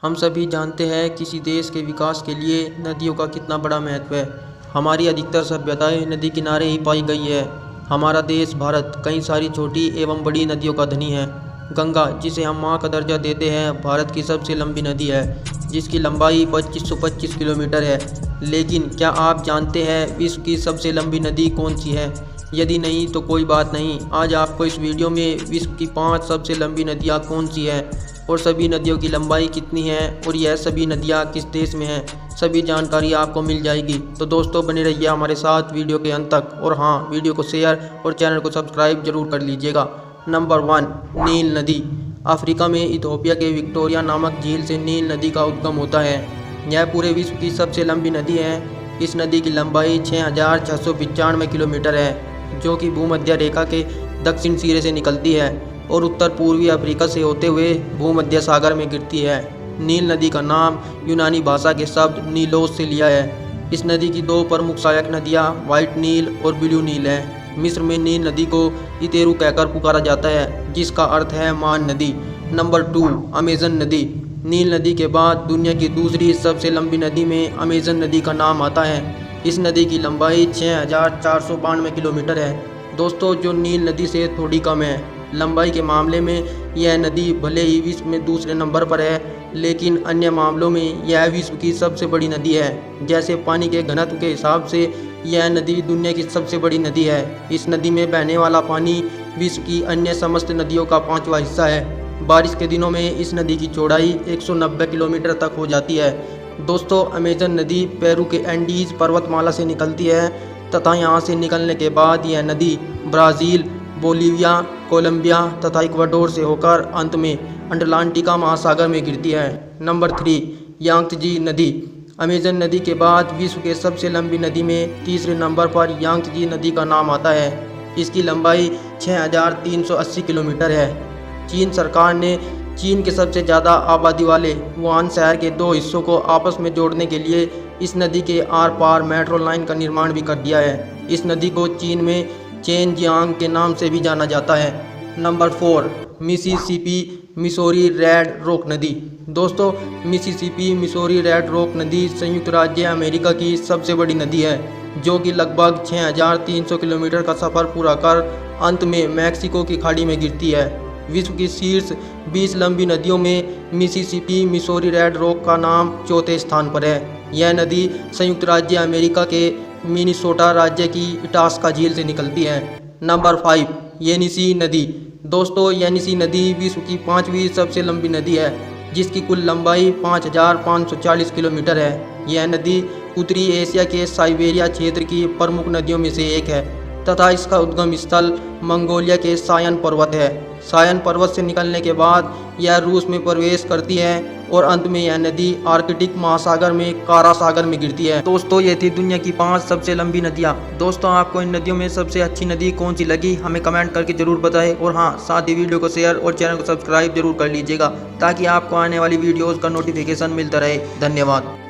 हम सभी जानते हैं किसी देश के विकास के लिए नदियों का कितना बड़ा महत्व है। हमारी अधिकतर सभ्यताएं नदी किनारे ही पाई गई है। हमारा देश भारत कई सारी छोटी एवं बड़ी नदियों का धनी है। गंगा, जिसे हम माँ का दर्जा देते हैं, भारत की सबसे लंबी नदी है, जिसकी लंबाई 2525 किलोमीटर है। लेकिन क्या आप जानते हैं विश्व की सबसे लंबी नदी कौन सी है? यदि नहीं तो कोई बात नहीं, आज आपको इस वीडियो में विश्व की 5 सबसे लंबी नदियाँ कौन सी हैं और सभी नदियों की लंबाई कितनी है और यह सभी नदियाँ किस देश में हैं, सभी जानकारी आपको मिल जाएगी। तो दोस्तों, बने रहिए हमारे साथ वीडियो के अंत तक, और हाँ, वीडियो को शेयर और चैनल को सब्सक्राइब जरूर कर लीजिएगा। नंबर 1, नील नदी। अफ्रीका में इथियोपिया के विक्टोरिया नामक झील से नील नदी का उद्गम होता है। यह पूरे विश्व की सबसे लंबी नदी है। इस नदी की लंबाई 6695 किलोमीटर है, जो कि भूमध्य रेखा के दक्षिण सिरे से निकलती है और उत्तर पूर्वी अफ्रीका से होते हुए भूमध्य सागर में गिरती है। नील नदी का नाम यूनानी भाषा के शब्द नीलोस से लिया है। इस नदी की 2 प्रमुख सहायक नदियाँ व्हाइट नील और ब्लू नील हैं। मिस्र में नील नदी को इतेरू कहकर पुकारा जाता है, जिसका अर्थ है मान नदी। नंबर 2, अमेजन नदी। नील नदी के बाद दुनिया की दूसरी सबसे लंबी नदी में अमेजन नदी का नाम आता है। इस नदी की लंबाई 6492 किलोमीटर है। दोस्तों, जो नील नदी से थोड़ी कम है। लंबाई के मामले में यह नदी भले ही विश्व में दूसरे नंबर पर है, लेकिन अन्य मामलों में यह विश्व की सबसे बड़ी नदी है। जैसे पानी के घनत्व के हिसाब से यह नदी दुनिया की सबसे बड़ी नदी है। इस नदी में बहने वाला पानी विश्व की अन्य समस्त नदियों का 5वां हिस्सा है। बारिश के दिनों में इस नदी की चौड़ाई 190 किलोमीटर तक हो जाती है। दोस्तों, अमेजन नदी पेरू के एंडीज पर्वतमाला से निकलती है तथा यहाँ से निकलने के बाद यह नदी ब्राज़ील, बोलीविया, कोलंबिया तथा इक्वाडोर से होकर अंत में अटलांटिका महासागर में गिरती है। नंबर 3, यांगत्ज़ी नदी। अमेजन नदी के बाद विश्व के सबसे लंबी नदी में तीसरे नंबर पर यांगत्ज़ी नदी का नाम आता है। इसकी लंबाई 6380 किलोमीटर है। चीन सरकार ने चीन के सबसे ज़्यादा आबादी वाले वुहान शहर के 2 हिस्सों को आपस में जोड़ने के लिए इस नदी के आर पार मेट्रो लाइन का निर्माण भी कर दिया है। इस नदी को चीन में चेनजियांग के नाम से भी जाना जाता है। Number 4, Mississippi Missouri red rock नदी। दोस्तों, मिसिसिपी मिसौरी रेड रॉक नदी संयुक्त राज्य अमेरिका की सबसे बड़ी नदी है, जो कि लगभग 6300 किलोमीटर का सफ़र पूरा कर अंत में मैक्सिको की खाड़ी में गिरती है। विश्व की शीर्ष 20 लंबी नदियों में मिसिसिपी मिसौरी रेड रॉक का नाम 4थे स्थान पर है। यह नदी संयुक्त राज्य अमेरिका के मिनीसोटा राज्य की इटास्का झील से निकलती है। नंबर 5, येनिसी नदी। दोस्तों, येनिसी नदी विश्व की 5वीं सबसे लंबी नदी है, जिसकी कुल लंबाई 5540 किलोमीटर है। यह नदी उत्तरी एशिया के साइबेरिया क्षेत्र की प्रमुख नदियों में से एक है तथा इसका उद्गम स्थल मंगोलिया के सायन पर्वत है। सायन पर्वत से निकलने के बाद यह रूस में प्रवेश करती है और अंत में यह नदी आर्कटिक महासागर में कारा सागर में गिरती है। दोस्तों, ये थी दुनिया की 5 सबसे लंबी नदियाँ। दोस्तों, आपको इन नदियों में सबसे अच्छी नदी कौन सी लगी, हमें कमेंट करके जरूर बताएं, और हाँ, साथ ही वीडियो को शेयर और चैनल को सब्सक्राइब जरूर कर लीजिएगा, ताकि आपको आने वाली वीडियोज़ का नोटिफिकेशन मिलता रहे। धन्यवाद।